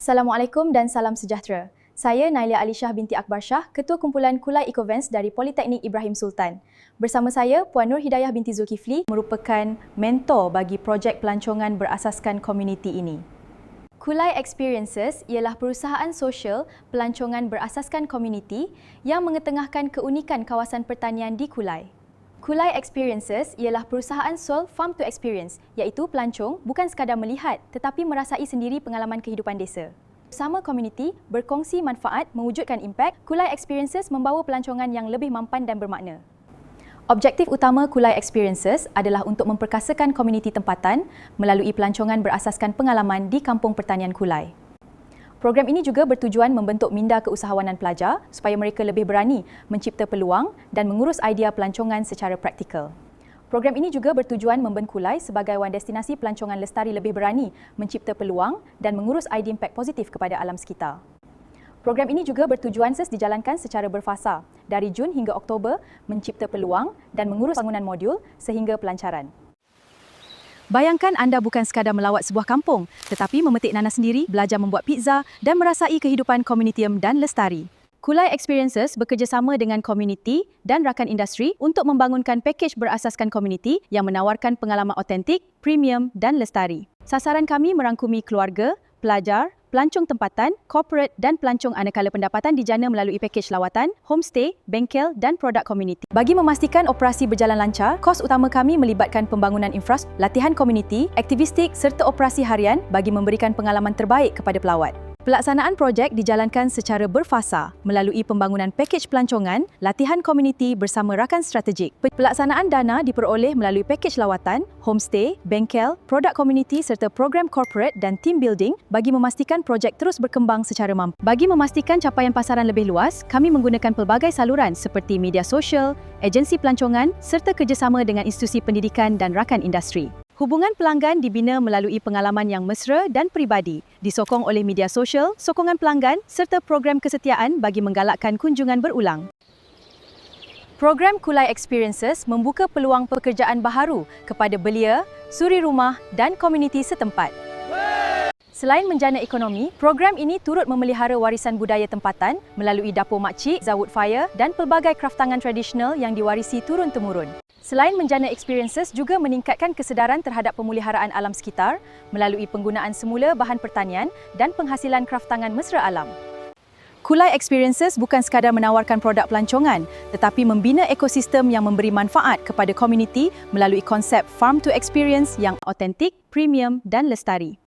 Assalamualaikum dan salam sejahtera. Saya Nailia Alisha binti Akbar Shah, Ketua Kumpulan Kulai Ecovans dari Politeknik Ibrahim Sultan. Bersama saya, Puan Nur Hidayah binti Zulkifli merupakan mentor bagi projek pelancongan berasaskan komuniti ini. Kulai Experiences ialah perusahaan sosial pelancongan berasaskan komuniti yang mengetengahkan keunikan kawasan pertanian di Kulai. Kulai Experiences ialah perusahaan Soul Farm to Experience, iaitu pelancong bukan sekadar melihat tetapi merasai sendiri pengalaman kehidupan desa. Bersama komuniti, berkongsi manfaat, mewujudkan impak, Kulai Experiences membawa pelancongan yang lebih mampan dan bermakna. Objektif utama Kulai Experiences adalah untuk memperkasakan komuniti tempatan melalui pelancongan berasaskan pengalaman di kampung pertanian Kulai. Program ini juga bertujuan membentuk minda keusahawanan pelajar supaya mereka lebih berani mencipta peluang dan mengurus idea pelancongan secara praktikal. Program ini juga bertujuan memben Kulai sebagai wan destinasi pelancongan lestari lebih berani mencipta peluang dan mengurus idea impak positif kepada alam sekitar. Program ini juga bertujuan dijalankan secara berfasa dari Jun hingga Oktober mencipta peluang dan mengurus bangunan modul sehingga pelancaran. Bayangkan anda bukan sekadar melawat sebuah kampung, tetapi memetik nanas sendiri, belajar membuat pizza dan merasai kehidupan komunitium dan lestari. Kulai Experiences bekerjasama dengan komuniti dan rakan industri untuk membangunkan pakej berasaskan komuniti yang menawarkan pengalaman autentik, premium dan lestari. Sasaran kami merangkumi keluarga, pelajar, pelancong tempatan, korporat dan pelancong anakala pendapatan dijana melalui pakej lawatan, homestay, bengkel dan produk komuniti. Bagi memastikan operasi berjalan lancar, kos utama kami melibatkan pembangunan infrastruktur, latihan komuniti, aktivistik serta operasi harian bagi memberikan pengalaman terbaik kepada pelawat. Pelaksanaan projek dijalankan secara berfasa melalui pembangunan pakej pelancongan, latihan komuniti bersama rakan strategik. Pelaksanaan dana diperoleh melalui pakej lawatan, homestay, bengkel, produk komuniti serta program corporate dan team building bagi memastikan projek terus berkembang secara mampu. Bagi memastikan capaian pasaran lebih luas, kami menggunakan pelbagai saluran seperti media sosial, agensi pelancongan serta kerjasama dengan institusi pendidikan dan rakan industri. Hubungan pelanggan dibina melalui pengalaman yang mesra dan peribadi, disokong oleh media sosial, sokongan pelanggan serta program kesetiaan bagi menggalakkan kunjungan berulang. Program Kulai Experiences membuka peluang pekerjaan baharu kepada belia, suri rumah dan komuniti setempat. Selain menjana ekonomi, program ini turut memelihara warisan budaya tempatan melalui dapur makcik, zawut fire dan pelbagai kraftangan tradisional yang diwarisi turun-temurun. Selain menjana experiences juga meningkatkan kesedaran terhadap pemeliharaan alam sekitar melalui penggunaan semula bahan pertanian dan penghasilan kraftangan mesra alam. Kulai Experiences bukan sekadar menawarkan produk pelancongan, tetapi membina ekosistem yang memberi manfaat kepada komuniti melalui konsep farm to experience yang autentik, premium dan lestari.